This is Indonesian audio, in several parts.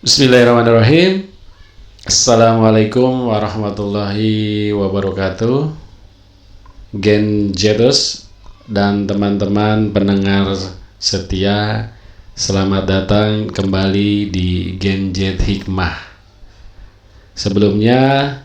Bismillahirrahmanirrahim. Assalamualaikum warahmatullahi wabarakatuh. Gen Jetus dan teman-teman pendengar setia, selamat datang kembali di Gen Jet Hikmah. Sebelumnya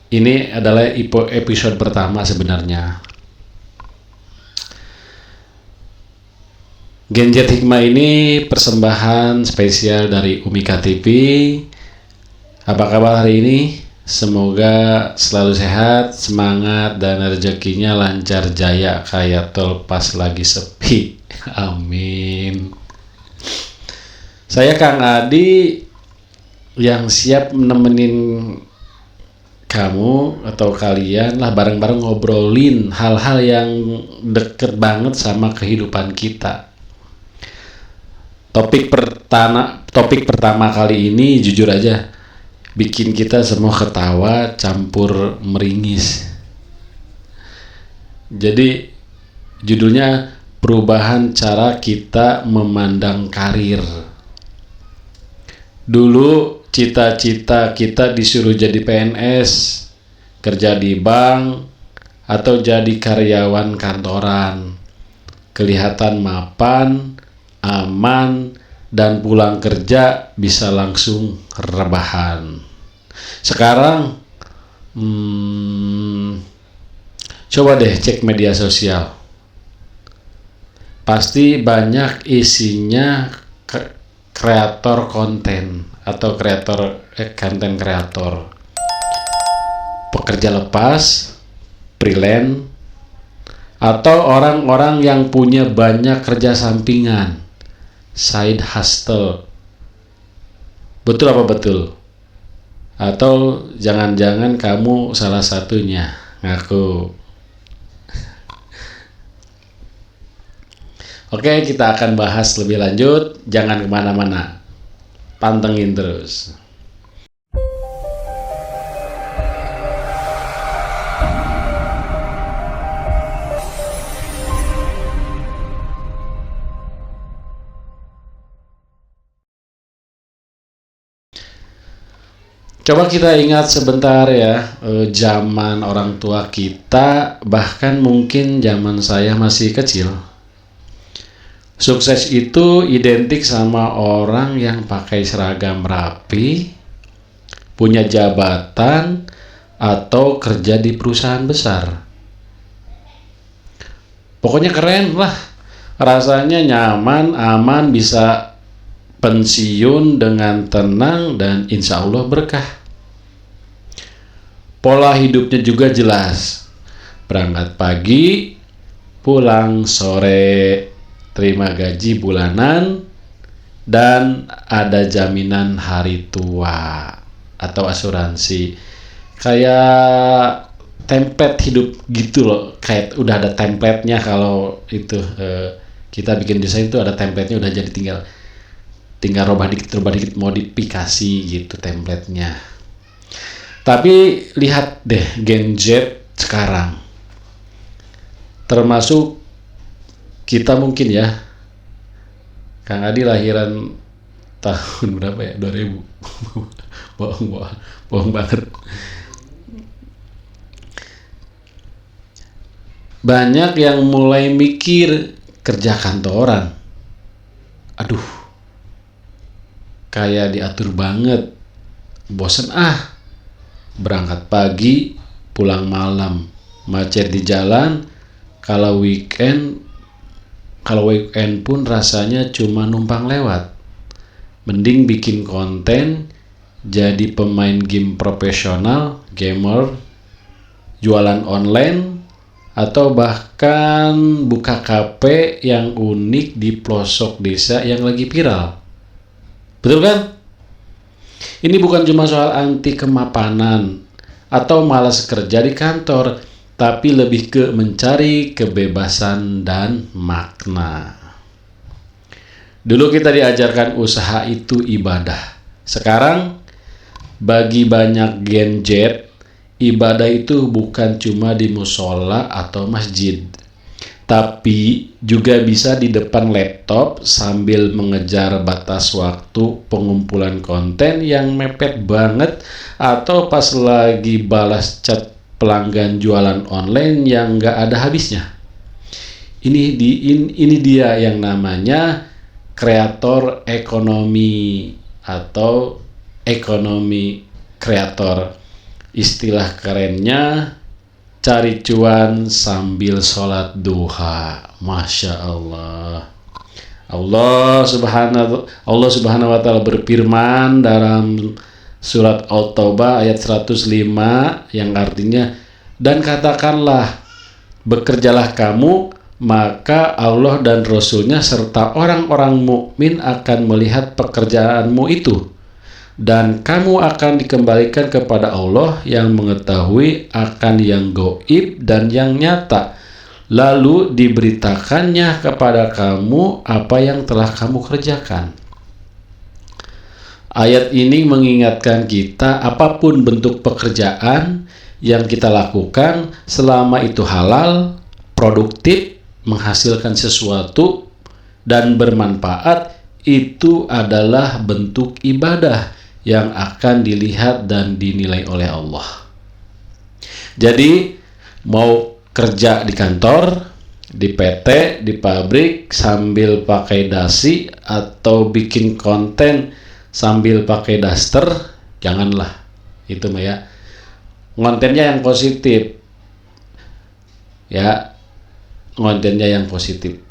ini adalah episode pertama sebenarnya. Genjet Hikmah ini persembahan spesial dari Umika TV. Apa kabar hari ini? Semoga selalu sehat, semangat, dan rezekinya lancar jaya kayak tol pas lagi sepi. Amin. Saya Kang Adi yang siap nemenin kamu atau kalian lah bareng-bareng ngobrolin hal-hal yang deket banget sama kehidupan kita. Topik pertama kali ini jujur aja bikin kita semua ketawa campur meringis. Jadi judulnya perubahan cara kita memandang karir. Dulu cita-cita kita disuruh jadi PNS, kerja di bank, atau jadi karyawan kantoran. Kelihatan mapan, aman, dan pulang kerja bisa langsung rebahan. Sekarang coba deh cek media sosial, pasti banyak isinya kreator konten atau konten kreator, pekerja lepas, freelance, atau orang-orang yang punya banyak kerja sampingan, side hustle. Betul apa betul? Atau jangan-jangan kamu salah satunya? Ngaku. Oke, kita akan bahas lebih lanjut. Jangan kemana-mana, pantengin terus. Coba kita ingat sebentar ya, zaman orang tua kita, bahkan mungkin zaman saya masih kecil. Sukses itu identik sama orang yang pakai seragam rapi, punya jabatan, atau kerja di perusahaan besar. Pokoknya keren lah, rasanya nyaman, aman, bisa pensiun dengan tenang, dan insya Allah berkah. Pola hidupnya juga jelas, berangkat pagi, pulang sore, terima gaji bulanan, dan ada jaminan hari tua atau asuransi. Kayak template hidup gitu loh, kayak udah ada template-nya. Kalau itu kita bikin desain itu ada template-nya, udah jadi tinggal rubah dikit modifikasi gitu template-nya. Tapi lihat deh Gen Z sekarang, termasuk kita mungkin ya. Kang Adi lahiran tahun berapa ya? 2000. bohong banget. Banyak yang mulai mikir kerja kantoran, aduh, kayak diatur banget, bosen berangkat pagi, pulang malam, macet di jalan. Kalau weekend pun rasanya cuma numpang lewat. Mending bikin konten, jadi pemain game profesional, gamer, jualan online, atau bahkan buka kafe yang unik di pelosok desa yang lagi viral. Betul kan? Ini bukan cuma soal anti kemapanan atau malas kerja di kantor, tapi lebih ke mencari kebebasan dan makna. Dulu kita diajarkan usaha itu ibadah. Sekarang bagi banyak Gen Z, ibadah itu bukan cuma di musola atau masjid, tapi juga bisa di depan laptop sambil mengejar batas waktu pengumpulan konten yang mepet banget, atau pas lagi balas chat pelanggan jualan online yang nggak ada habisnya. Ini dia yang namanya kreator ekonomi atau ekonomi kreator. Istilah kerennya cari cuan sambil sholat duha. Masya Allah. Allah subhanahu wa ta'ala berfirman dalam surat At-Taubah ayat 105 yang artinya, dan katakanlah, bekerjalah kamu, maka Allah dan Rasulnya serta orang-orang mukmin akan melihat pekerjaanmu itu, dan kamu akan dikembalikan kepada Allah yang mengetahui akan yang gaib dan yang nyata, lalu diberitakannya kepada kamu apa yang telah kamu kerjakan. Ayat ini mengingatkan kita, apapun bentuk pekerjaan yang kita lakukan, selama itu halal, produktif, menghasilkan sesuatu, dan bermanfaat, itu adalah bentuk ibadah yang akan dilihat dan dinilai oleh Allah. Jadi mau kerja di kantor, di PT, di pabrik sambil pakai dasi, atau bikin konten sambil pakai daster, janganlah. Itu mah ya, kontennya yang positif ya, kontennya yang positif.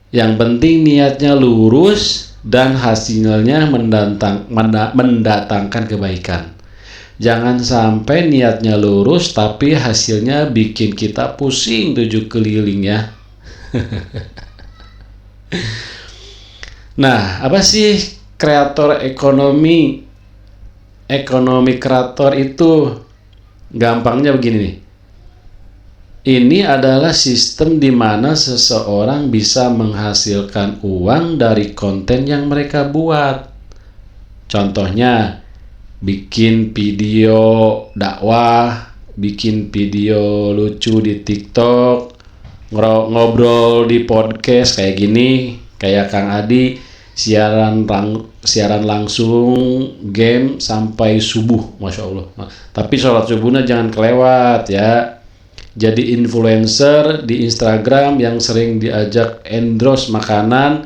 Yang penting niatnya lurus dan hasilnya mendatangkan kebaikan. Jangan sampai niatnya lurus tapi hasilnya bikin kita pusing 7 keliling ya. Nah, apa sih kreator ekonomi? Ekonomi kreator itu gampangnya begini nih. Ini adalah sistem di mana seseorang bisa menghasilkan uang dari konten yang mereka buat. Contohnya, bikin video dakwah, bikin video lucu di TikTok, ngobrol di podcast kayak gini, kayak Kang Adi, siaran langsung game sampai subuh, Masya Allah. Tapi sholat subuhnya jangan kelewat ya. Jadi influencer di Instagram yang sering diajak endorse makanan,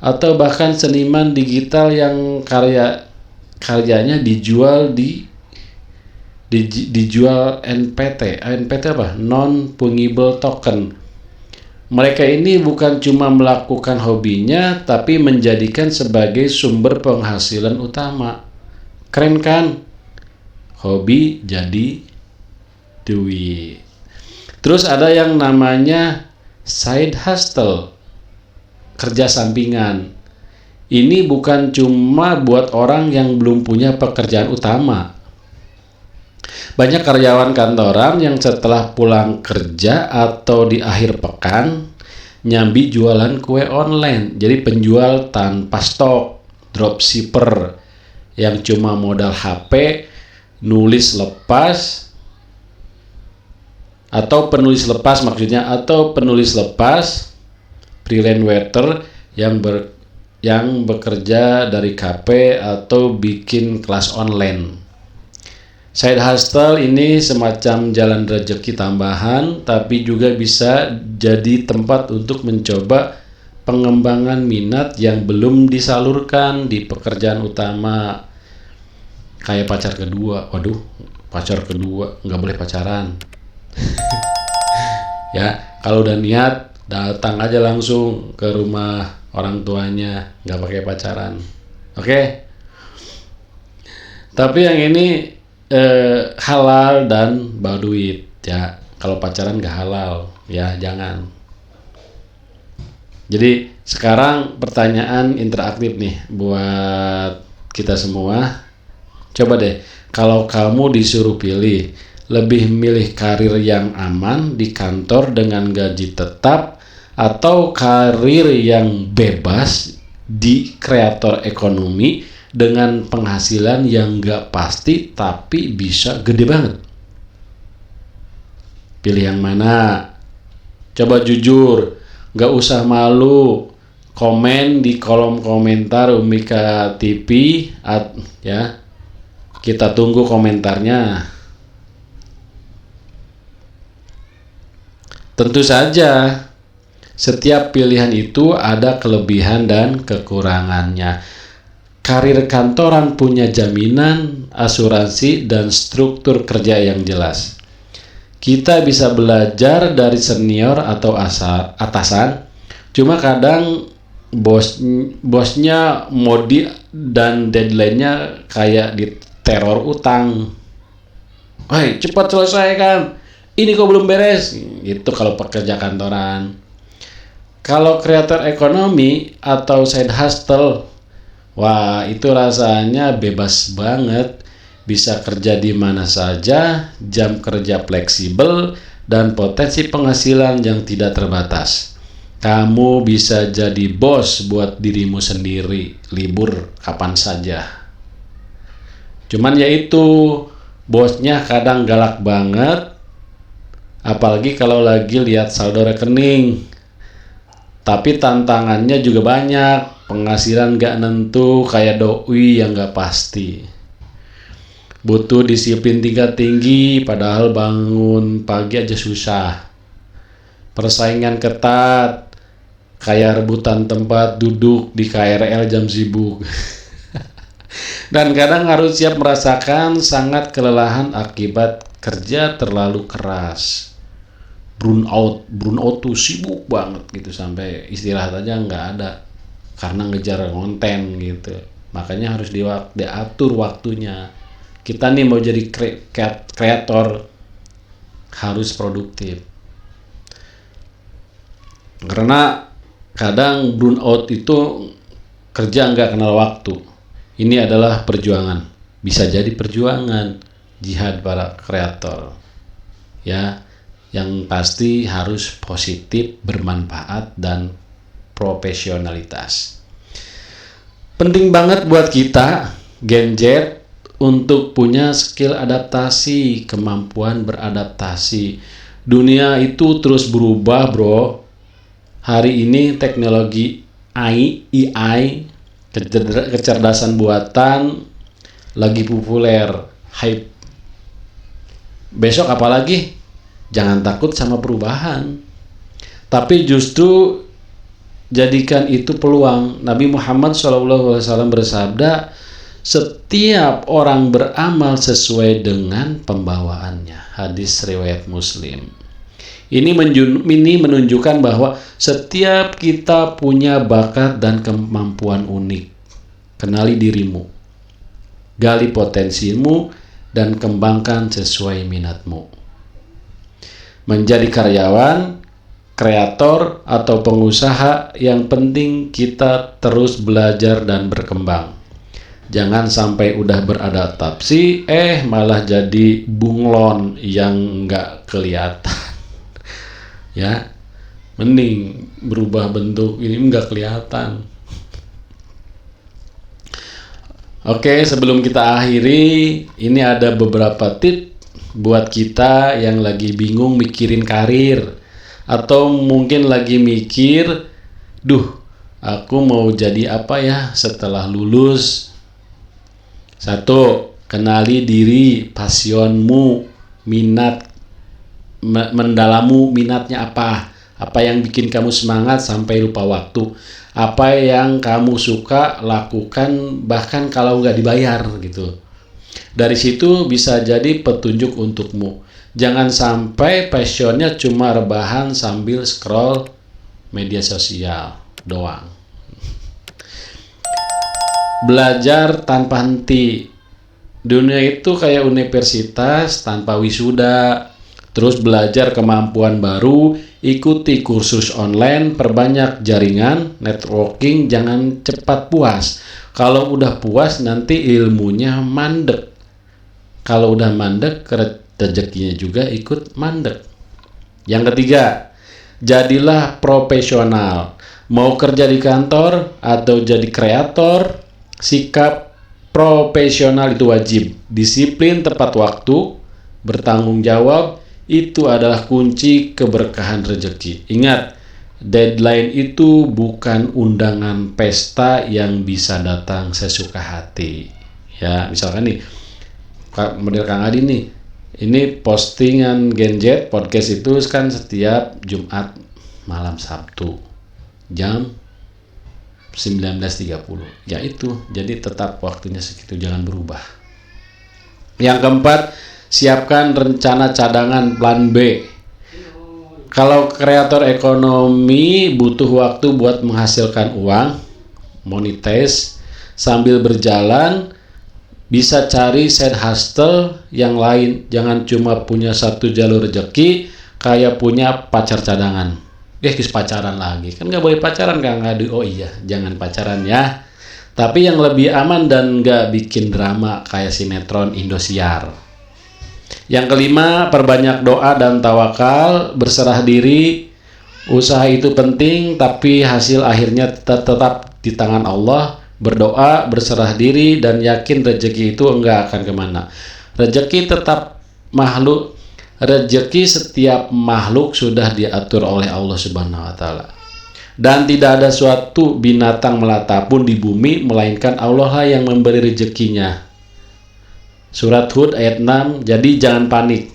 atau bahkan seniman digital yang karyanya dijual dijual NPT apa? Non fungible token. Mereka ini bukan cuma melakukan hobinya, tapi menjadikan sebagai sumber penghasilan utama. Keren kan? Hobi jadi duit. Terus ada yang namanya side hustle, kerja sampingan. Ini bukan cuma buat orang yang belum punya pekerjaan utama. Banyak karyawan kantoran yang setelah pulang kerja atau di akhir pekan nyambi jualan kue online. Jadi penjual tanpa stok, dropshipper yang cuma modal HP, nulis lepas, atau penulis lepas maksudnya, atau penulis lepas, freelance writer yang bekerja dari KP atau bikin kelas online. Side hustle ini semacam jalan rezeki tambahan, tapi juga bisa jadi tempat untuk mencoba pengembangan minat yang belum disalurkan di pekerjaan utama. Kayak pacar kedua. Waduh, pacar kedua nggak boleh pacaran. Ya, kalau udah niat datang aja langsung ke rumah orang tuanya, nggak pakai pacaran. Oke? Tapi yang ini halal dan bawa duit ya. Kalau pacaran nggak halal ya, jangan. Jadi sekarang pertanyaan interaktif nih buat kita semua. Coba deh, kalau kamu disuruh pilih, lebih milih karir yang aman di kantor dengan gaji tetap, atau karir yang bebas di kreator ekonomi dengan penghasilan yang nggak pasti tapi bisa gede banget? Pilih yang mana? Coba jujur, nggak usah malu. Komen di kolom komentar Umika TV, ya. Kita tunggu komentarnya. Tentu saja, setiap pilihan itu ada kelebihan dan kekurangannya. Karir kantoran punya jaminan, asuransi, dan struktur kerja yang jelas. Kita bisa belajar dari senior atau atasan, cuma kadang bosnya modi dan deadline-nya kayak di teror utang. Hei, cepat selesaikan. Ini kok belum beres. Itu kalau pekerja kantoran. Kalau kreator ekonomi atau side hustle, wah itu rasanya bebas banget. Bisa kerja di mana saja, jam kerja fleksibel, dan potensi penghasilan yang tidak terbatas. Kamu bisa jadi bos buat dirimu sendiri, libur kapan saja. Cuman ya itu, bosnya kadang galak banget, apalagi kalau lagi lihat saldo rekening. Tapi tantangannya juga banyak, penghasilan gak nentu kayak doi yang gak pasti. Butuh disiplin tingkat tinggi, padahal bangun pagi aja susah. Persaingan ketat, kayak rebutan tempat duduk di KRL jam sibuk. Dan kadang harus siap merasakan sangat kelelahan akibat kerja terlalu keras. Burnout tuh sibuk banget gitu, sampai istirahat aja nggak ada karena ngejar konten gitu. Makanya harus diatur waktunya. Kita nih mau jadi kreator harus produktif. Karena kadang burnout itu kerja nggak kenal waktu. Ini adalah perjuangan. Bisa jadi perjuangan jihad para kreator. Ya, yang pasti harus positif, bermanfaat, dan profesionalitas. Penting banget buat kita Gen Z untuk punya skill adaptasi, kemampuan beradaptasi. Dunia itu terus berubah, bro. Hari ini teknologi AI, kecerdasan buatan lagi populer, hype. Besok apalagi? Jangan takut sama perubahan. Tapi justru jadikan itu peluang. Nabi Muhammad SAW bersabda, setiap orang beramal sesuai dengan pembawaannya. Hadis riwayat Muslim. Ini menunjukkan bahwa setiap kita punya bakat dan kemampuan unik. Kenali dirimu, gali potensimu, dan kembangkan sesuai minatmu. Menjadi karyawan, kreator, atau pengusaha, yang penting kita terus belajar dan berkembang. Jangan sampai udah beradaptasi, malah jadi bunglon yang nggak kelihatan. Ya, mending berubah bentuk, ini nggak kelihatan. Oke, sebelum kita akhiri, ini ada beberapa tips buat kita yang lagi bingung mikirin karir, atau mungkin lagi mikir, aku mau jadi apa ya setelah lulus. 1. Kenali diri, pasionmu, minat, mendalamu minatnya apa yang bikin kamu semangat sampai lupa waktu, apa yang kamu suka lakukan bahkan kalau nggak dibayar gitu. Dari situ bisa jadi petunjuk untukmu. Jangan sampai passionnya cuma rebahan sambil scroll media sosial doang. Belajar tanpa henti. Dunia itu kayak universitas tanpa wisuda. Terus belajar kemampuan baru, ikuti kursus online, perbanyak jaringan, networking, jangan cepat puas. Kalau udah puas nanti ilmunya mandek. Kalau udah mandek, rezekinya juga ikut mandek. Yang ketiga, jadilah profesional. Mau kerja di kantor atau jadi kreator, sikap profesional itu wajib. Disiplin, tepat waktu, bertanggung jawab, Itu adalah kunci keberkahan rezeki. Ingat, deadline itu bukan undangan pesta yang bisa datang sesuka hati. Ya, misalkan nih, model Kang Adi nih, ini postingan Genjet podcast itu kan setiap Jumat malam Sabtu jam 19.30. Ya itu, jadi tetap waktunya segitu, jangan berubah. Yang keempat, siapkan rencana cadangan plan B. Kalau kreator ekonomi butuh waktu buat menghasilkan uang, monetize, sambil berjalan, bisa cari side hustle yang lain. Jangan cuma punya satu jalur rezeki, kayak punya pacar cadangan. Kis pacaran lagi. Kan nggak boleh pacaran, Kang Adi. Oh iya, jangan pacaran ya. Tapi yang lebih aman dan nggak bikin drama kayak sinetron Indosiar. Yang kelima, perbanyak doa dan tawakal, berserah diri. Usaha itu penting, tapi hasil akhirnya tetap di tangan Allah. Berdoa, berserah diri, dan yakin rezeki itu enggak akan kemana. Rezeki setiap makhluk sudah diatur oleh Allah Subhanahu wa Ta'ala. Dan tidak ada suatu binatang melata pun di bumi, melainkan Allah lah yang memberi rezekinya. Surat Hud ayat 6. Jadi jangan panik.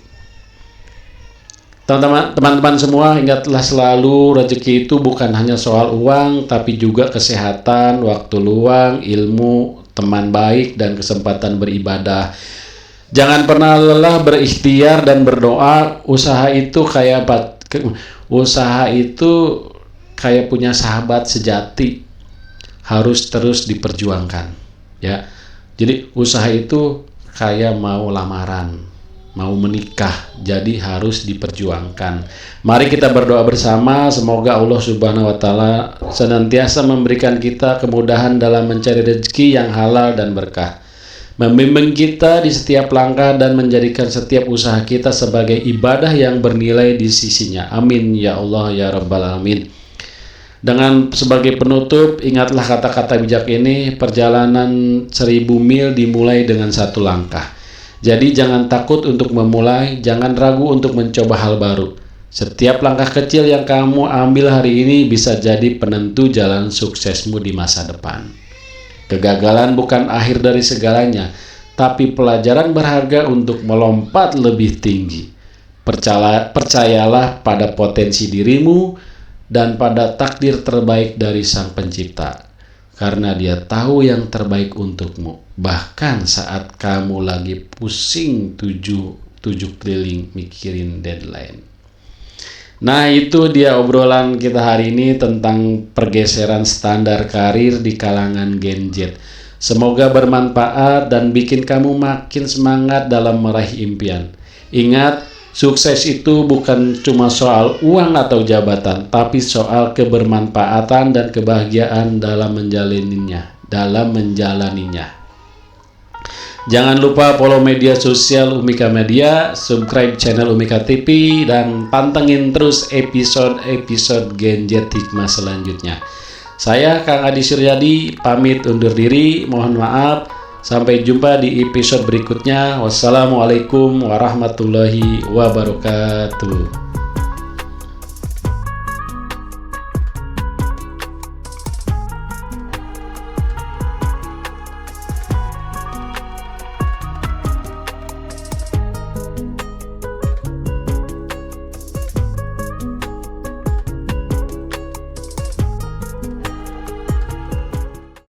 Teman-teman semua, ingatlah selalu rezeki itu bukan hanya soal uang, tapi juga kesehatan, waktu luang, ilmu, teman baik, dan kesempatan beribadah. Jangan pernah lelah berikhtiar dan berdoa. Usaha itu kayak punya sahabat sejati, harus terus diperjuangkan. Ya, jadi usaha itu kayak mau lamaran, mau menikah, jadi harus diperjuangkan. Mari kita berdoa bersama, semoga Allah Subhanahu wa Ta'ala senantiasa memberikan kita kemudahan dalam mencari rezeki yang halal dan berkah, membimbing kita di setiap langkah, dan menjadikan setiap usaha kita sebagai ibadah yang bernilai di sisinya. Amin ya Allah ya Rabbal Alamin. Dengan sebagai penutup, ingatlah kata-kata bijak ini, perjalanan 1000 mil dimulai dengan satu langkah. Jadi jangan takut untuk memulai, jangan ragu untuk mencoba hal baru. Setiap langkah kecil yang kamu ambil hari ini bisa jadi penentu jalan suksesmu di masa depan. Kegagalan bukan akhir dari segalanya, tapi pelajaran berharga untuk melompat lebih tinggi. Percayalah pada potensi dirimu dan pada takdir terbaik dari Sang Pencipta, karena Dia tahu yang terbaik untukmu, bahkan saat kamu lagi pusing tujuh keliling mikirin deadline. Nah, itu dia obrolan kita hari ini tentang pergeseran standar karir di kalangan Gen Z. Semoga bermanfaat dan bikin kamu makin semangat dalam meraih impian. Ingat, sukses itu bukan cuma soal uang atau jabatan, tapi soal kebermanfaatan dan kebahagiaan dalam menjalaninya. Jangan lupa follow media sosial Umika Media, subscribe channel Umika TV, dan pantengin terus episode-episode Gen Z Hikmah selanjutnya. Saya Kang Adi Suryadi pamit undur diri, mohon maaf. Sampai jumpa di episode berikutnya. Wassalamualaikum warahmatullahi wabarakatuh.